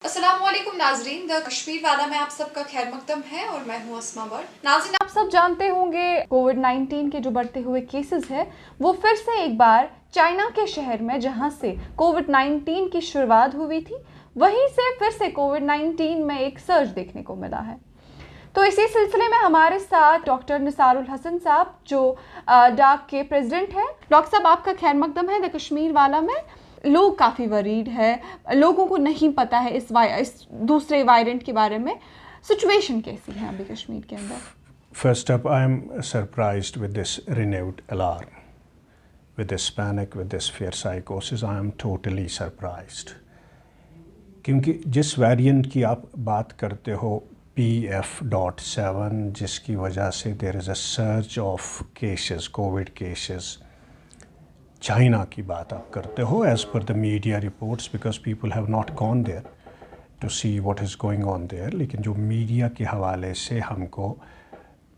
अस्सलामुअलैकुम नाजरीन, द कश्मीर वाला में आप सबका खैर मकदम है और मैं हूँ अस्मा भट। नाजरीन, आप सब जानते होंगे कोविड-19 के जो बढ़ते हुए केसेस हैं वो फिर से एक बार चाइना के शहर में जहाँ से कोविड-19 की शुरुआत हुई थी वहीं से फिर से कोविड-19 में एक सर्ज देखने को मिला है। तो इसी सिलसिले में हमारे साथ डॉक्टर निसार हसन साहब जो डाक के प्रेसिडेंट हैं। डॉक्टर साहब, आपका खैर मकदम है द कश्मीर वाला में। लोग काफ़ी वरीड है, लोगों को नहीं पता है इस दूसरे वायरेंट के बारे में। सिचुएशन कैसी है अभी कश्मीर के अंदर? First up, I am surprised with this renewed alarm, with this panic, with this fear psychosis. I am totally surprised. क्योंकि जिस वेरिएंट की आप बात करते हो BF.7, जिसकी वजह से there is a surge of cases, COVID cases, China की बात आप करते हो as per the media reports, because people have not gone there to see what is going on there. लेकिन जो मीडिया के हवाले से हमको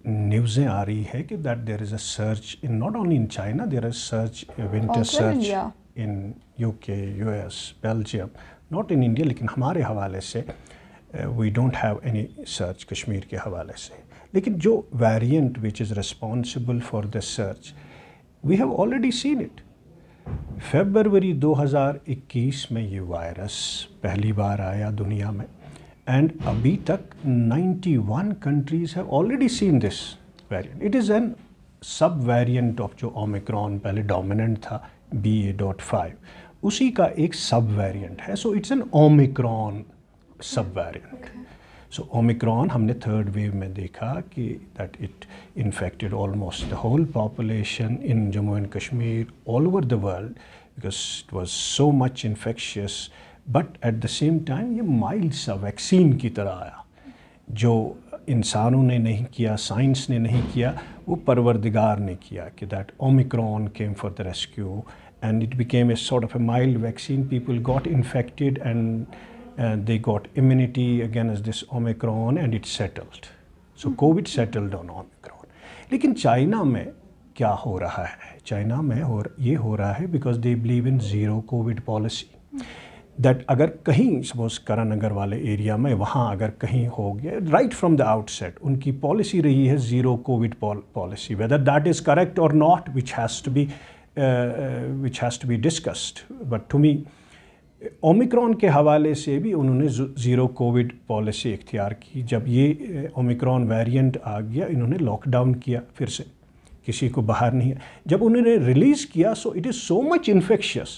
न्यूज़ें आ रही है कि that there is a surge in not only in China, there is surge, winter surge in UK, US, Belgium, not in India, लेकिन हमारे हवाले से we don't have any surge Kashmir के हवाले से। लेकिन जो variant which is responsible for the surge, we have already seen it. फरवरी 2021 में ये वायरस पहली बार आया दुनिया में एंड अभी तक 91 countries have already seen this variant. It is an sub variant of जो ओमिक्रॉन पहले डोमिनेंट था BA.5, उसी का एक सब वेरिएंट है. So it's an omicron sub variant. So omicron हमने थर्ड वेव में देखा कि that it infected almost the whole population in Jammu and Kashmir all over the world because it was so much infectious. But at the same time ये mild सा vaccine की तरह आया. जो इंसानों ने नहीं किया, साइंस ने नहीं किया, वो परवरदिगार ने किया कि that Omicron came for the rescue and it became a sort of A mild vaccine. People got infected and they got immunity against this Omicron and it settled. So COVID settled on Omicron. लेकिन China में क्या हो रहा है? China में ये हो रहा है because they believe in zero COVID policy. That अगर कहीं सपोज करानगर वाले एरिया में वहाँ अगर कहीं हो गया, right from the outset उनकी पॉलिसी रही है zero COVID policy. Whether that is correct or not, which has to be discussed. But to me, Omicron के हवाले से भी उन्होंने ज़ीरो कोविड पॉलिसी इख्तियार की. जब ये ओमिक्रॉन वेरिएंट आ गया, इन्होंने लॉकडाउन किया, फिर से किसी को बाहर नहीं. जब उन्होंने रिलीज़ किया, so it is so much infectious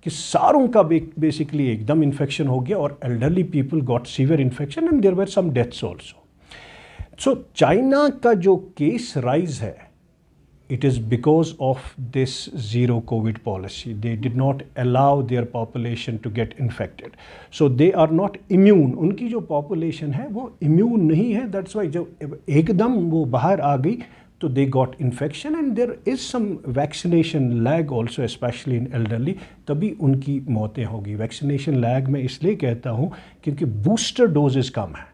कि सारों का बेसिकली एकदम इन्फेक्शन हो गया और elderly people got severe infection and there were some deaths also. So China का जो केस राइज है, it is because of this zero COVID policy. They did not allow their population to get infected. So they are not immune. उनकी जो population है वो immune नहीं है. That's why जब एकदम वो बाहर आ गई तो they got infection and there is some vaccination lag also, especially in elderly. तभी उनकी मौतें होगी. Vaccination lag मैं इसलिए कहता हूँ क्योंकि booster doses कम है.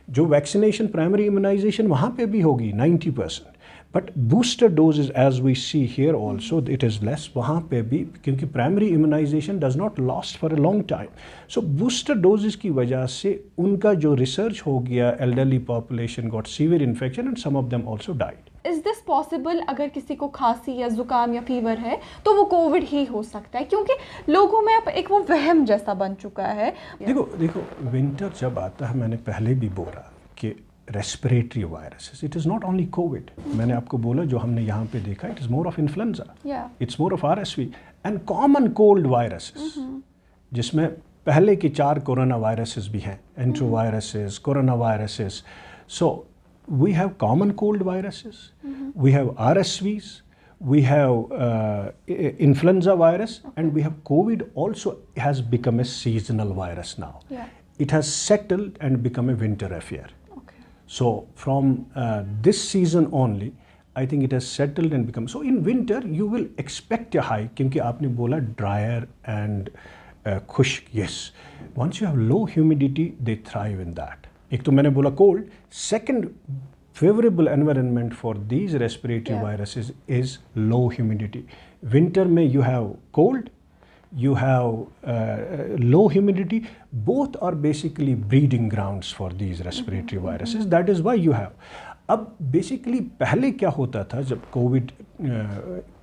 जो vaccination primary immunization वहाँ पे भी होगी 90%. But booster doses as we see here also it is less वहाँ पे भी, क्योंकि primary immunisation does not last for a long time. So booster doses की वजह से उनका जो रिसर्च हो गया, elderly population got severe infection and some of them also died. Is this possible? अगर किसी को खांसी या जुकाम या फीवर है तो वो कोविड ही हो सकता है, क्योंकि लोगों में अब एक वो वहम जैसा बन चुका है. देखो विंटर जब आता है, मैंने पहले भी बोला कि respiratory viruses, it is not only covid. मैंने आपको बोला जो हमने यहाँ पे देखा, it is more of influenza, it's more of RSV and common cold viruses, जिसमें पहले के 4 कोरोना वायरसेस भी हैं, enteroviruses, corona viruses. So we have common cold viruses, we have RSVs, we have influenza virus, and we have COVID also has become a seasonal virus now. It has settled and become a winter affair. So from this season only, I think it has settled and become. So in winter you will expect a high, क्योंकि आपने बोला drier and खुश्क. Yes, once you have low humidity, they thrive in that. एक तो मैंने बोला cold. Second favorable environment for these respiratory viruses is low humidity. Winter में you have cold, you have low humidity. Both are basically breeding grounds for these respiratory viruses. That is why you have. अब basically पहले क्या होता था जब covid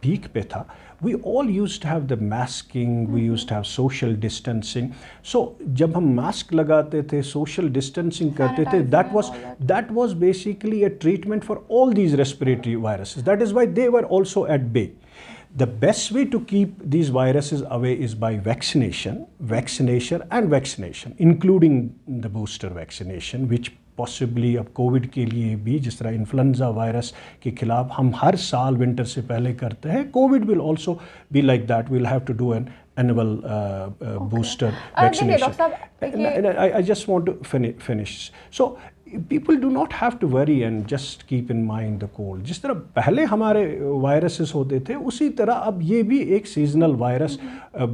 peak पे था, we all used to have the masking, we used to have social distancing. सो जब हम मास्क लगाते थे, सोशल डिस्टेंसिंग करते थे, that was basically a treatment for all these respiratory viruses. That is why they were also at bay. The best way to keep these viruses away is by vaccination, including the booster vaccination, which possibly अब Covid के लिए भी, जिस तरह influenza virus के खिलाफ हम हर साल विंटर से पहले करते हैं, Covid will also be like that. We'll have to do an annual booster vaccination. I just want to finish. So people do not have to worry and just keep in mind the cold. जिस तरह पहले हमारे viruses होते थे, उसी तरह अब ये भी एक सीजनल वायरस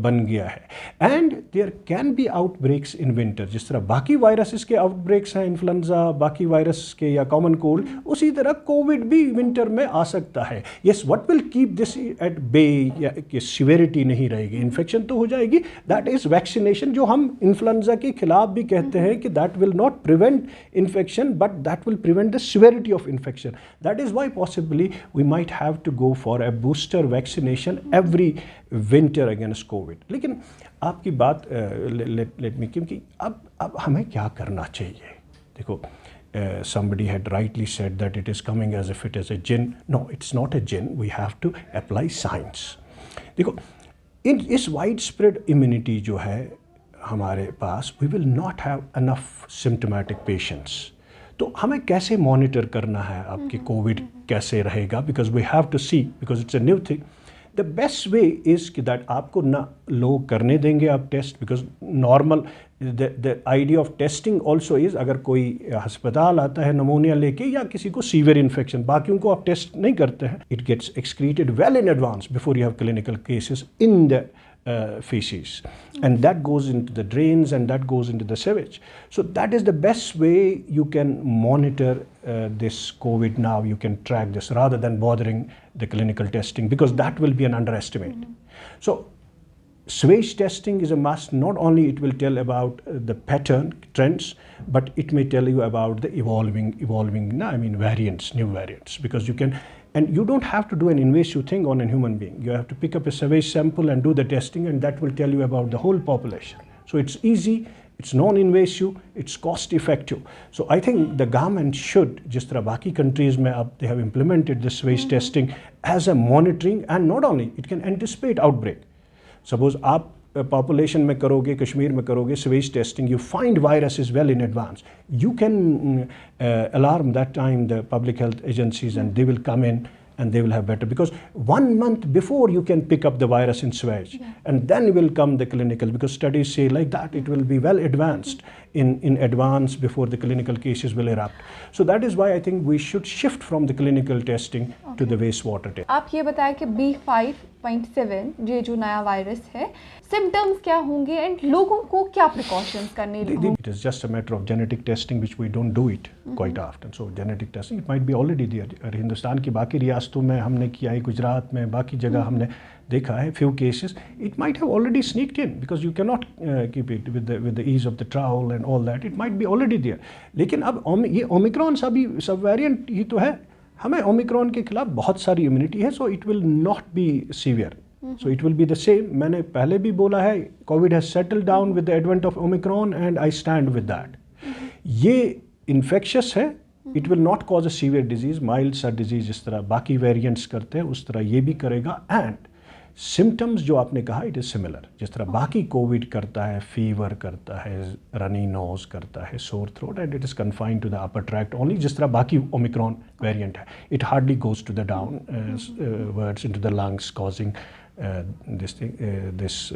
बन गया है. And there can be outbreaks in winter. जिस तरह बाकी वायरसेस के आउटब्रेक्स हैं, इन्फ्लुएंजा, बाकी वायरस के या कॉमन कोल्ड, उसी तरह कोविड भी विंटर में आ सकता है. Yes, what will keep this at bay, या कि सिवियरिटी नहीं रहेगी, इन्फेक्शन तो हो जाएगी. दैट इज वैक्सीनेशन, जो हम इन्फ्लुएंजा के खिलाफ भी कहते हैं कि that will not prevent infection, but that will prevent the severity of infection. That is why possibly we might have to go for a booster vaccination every winter against COVID. लेकिन आपकी बात let me, क्योंकि अब हमें क्या करना चाहिए? देखो, somebody had rightly said that it is coming as if it is a jinn. No, it's not a jinn. We have to apply science. देखो, इस widespread immunity जो है हमारे पास, we will not have enough symptomatic patients. तो हमें कैसे monitor करना है आपकी कोविड कैसे रहेगा? Because we have to see, because it's a new thing. The best way is कि दैट आपको ना लोग करने देंगे आप test, because normal the idea of testing also is, अगर कोई अस्पताल आता है नमूनिया लेके या किसी को सीवियर इन्फेक्शन, बाकियों को आप टेस्ट नहीं करते हैं, it gets excreted well in advance before you have clinical cases in the feces, and that goes into the drains and that goes into the sewage. So that is the best way you can monitor this COVID now. You can track this rather than bothering the clinical testing, because that will be an underestimate. So sewage testing is a must. Not only it will tell about the pattern trends, but it may tell you about the evolving variants, new variants, because you can. And you don't have to do an invasive thing on a human being. You have to pick up a sewage sample and do the testing, and that will tell you about the whole population. So it's easy, it's non-invasive, it's cost-effective. So I think the government should, जिस तरह बाकी countries में अब they have implemented the sewage testing as a monitoring, and not only, it can anticipate outbreak. Suppose आप population में करोगे, कश्मीर में करोगे sewage testing, you find viruses well in advance. You can alarm that time the public health agencies, and they will come in and they will have better, because 1 month before you can pick up the virus in sewage, and then will come the clinical, because studies say like that it will be well advanced in advance before the clinical cases will erupt. So that is why I think we should shift from the clinical testing to the wastewater testing. आप ये बताएं कि BF.7 ये जो नया virus है, symptoms क्या होंगे एंड लोगों को क्या प्रिकॉशंस करने होंगे? It is just a matter of genetic testing, which we don't do it quite often. So genetic testing, it might be already there. और हिंदुस्तान की बाकी रियासतों में हमने किया है, गुजरात में, बाकी जगह हमने देखा है few cases. It might have already sneaked in, because you cannot keep it with the ease of the travel and all that. It might be already there. लेकिन अब ये ओमिक्रॉन सब वेरिएंट ही तो है. हमें ओमिक्रॉन के खिलाफ बहुत सारी इम्यूनिटी है, so it will not be severe. So it will be the same. मैंने पहले भी बोला है, COVID has settled down with the advent of Omicron, and I stand with that. ये infectious है, it will not cause a severe disease, mild सा disease जिस तरह बाकी variants करते हैं उस तरह ये भी करेगा. And symptoms जो आपने कहा, it is similar. जिस तरह बाकी COVID करता है, fever करता है, runny nose करता है, sore throat, and it is confined to the upper tract only. जिस तरह बाकी Omicron variant है, it hardly goes to the downwards into the lungs, causing this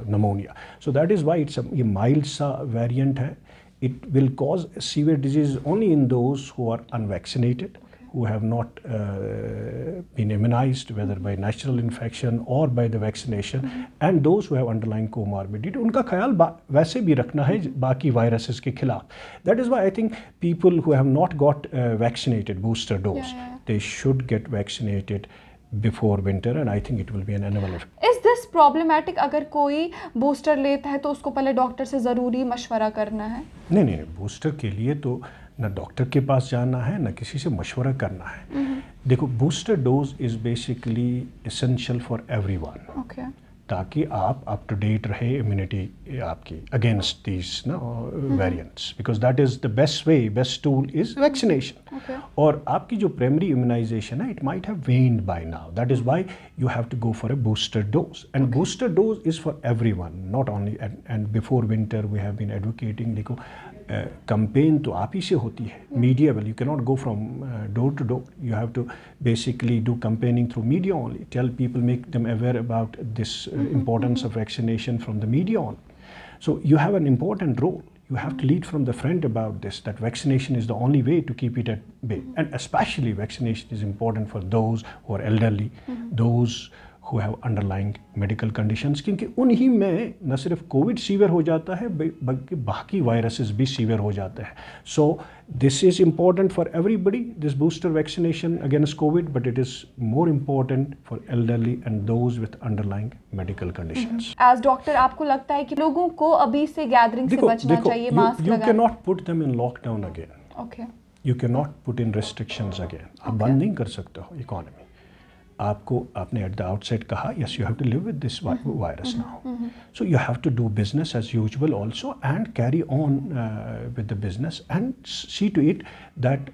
pneumonia. So that is why it's a mild सा variant है. It will cause severe disease only in those who are unvaccinated, who have not been immunized, whether by natural infection or by the vaccination, and those who have underlying comorbidity. उनका ख्याल वैसे भी रखना है बाकी viruses के खिलाफ. That is why I think people who have not got vaccinated booster dose, they should get vaccinated before winter, and I think it will be an annual effect. Is this problematic? अगर कोई booster लेता है तो उसको पहले doctor से ज़रूरी मशवरा करना है? नहीं, बूस्टर के लिए तो न डॉक्टर के पास जाना है न किसी से मशवरा करना है। देखो, booster dose is basically essential for everyone, okay, ताकि आप अप टू डेट रहे इम्यूनिटी आपकी against these variants, because that is the best way, best tool is vaccination. और आपकी जो प्राइमरी इम्यूनाइजेशन है, it might have waned by now, that is why you have to go for a booster dose, and booster dose is for everyone, not only. And before winter we have been advocating, देखो campaign तो आप ही से होती है, media, well, you cannot go from door to door, you have to basically do campaigning through media only, tell people, make them aware about this importance of vaccination from the media on. So you have an important role, you have to lead from the front about this, that vaccination is the only way to keep it at bay, and especially vaccination is important for those who are elderly, those who have underlying medical conditions, क्योंकि उन्हीं में न सिर्फ Covid severe हो जाता है बल्कि बाकी वायरसेस भी सीवियर हो जाते हैं। So this is important for everybody, this booster vaccination against Covid, but it is more important for elderly and those with underlying medical conditions. As doctor आपको लगता है कि लोगों को अभी से गैदरिंग से बचना चाहिए, मास्क लगाना? You can not put them in lockdown again, okay, you can not put in restrictions again, आप बंद नहीं कर सकते हो इकोनॉमी। आपको आपने एट द आउटसेट कहा, yes you have to live with this virus now, so you have to do business as usual also and carry on with the business and see to it that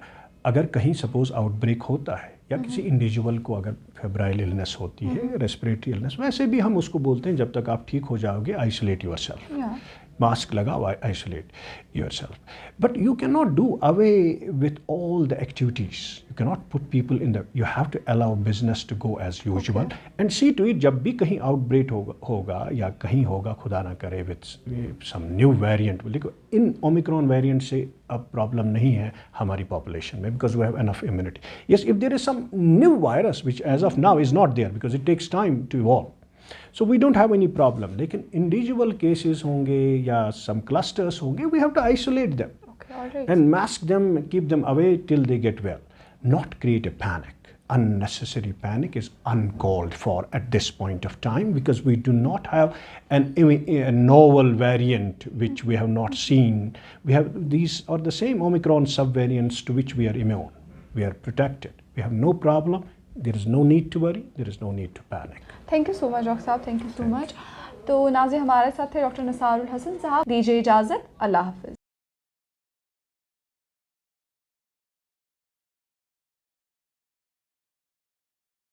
अगर कहीं suppose outbreak होता है या किसी individual को अगर febrile illness होती है, रेस्पिरेटरी इलनेस, वैसे भी हम उसको बोलते हैं जब तक आप ठीक हो जाओगे आइसोलेट योरसेल्फ, mask लगाओ, isolate yourself. But you cannot do away with all the activities. You cannot put people in the, you have to allow business to go as usual, and see to it जब भी कहीं outbreak होगा या कहीं होगा खुदा ना करे with some new variant, देखो इन Omicron variant से अब problem नहीं है हमारी population में, because we have enough immunity. Yes, if there is some new virus which as of now is not there because it takes time to evolve, so we don't have any problem. लेकिन individual cases होंगे या some clusters होंगे, we have to isolate them, and mask them, keep them away till they get well, not create a panic. Unnecessary panic is uncalled for at this point of time, because we do not have a novel variant which we have not seen. We have, these are the same Omicron subvariants to which we are immune. We are protected, we have no problem, there is no need to worry, there is no need to panic. Thank you so much doctor साहब, thank you so much. तो नाज़िर हमारे साथ थे doctor Nisar Hasan साहब, दीजिए इजाज़त, अल्लाह हाफिज़।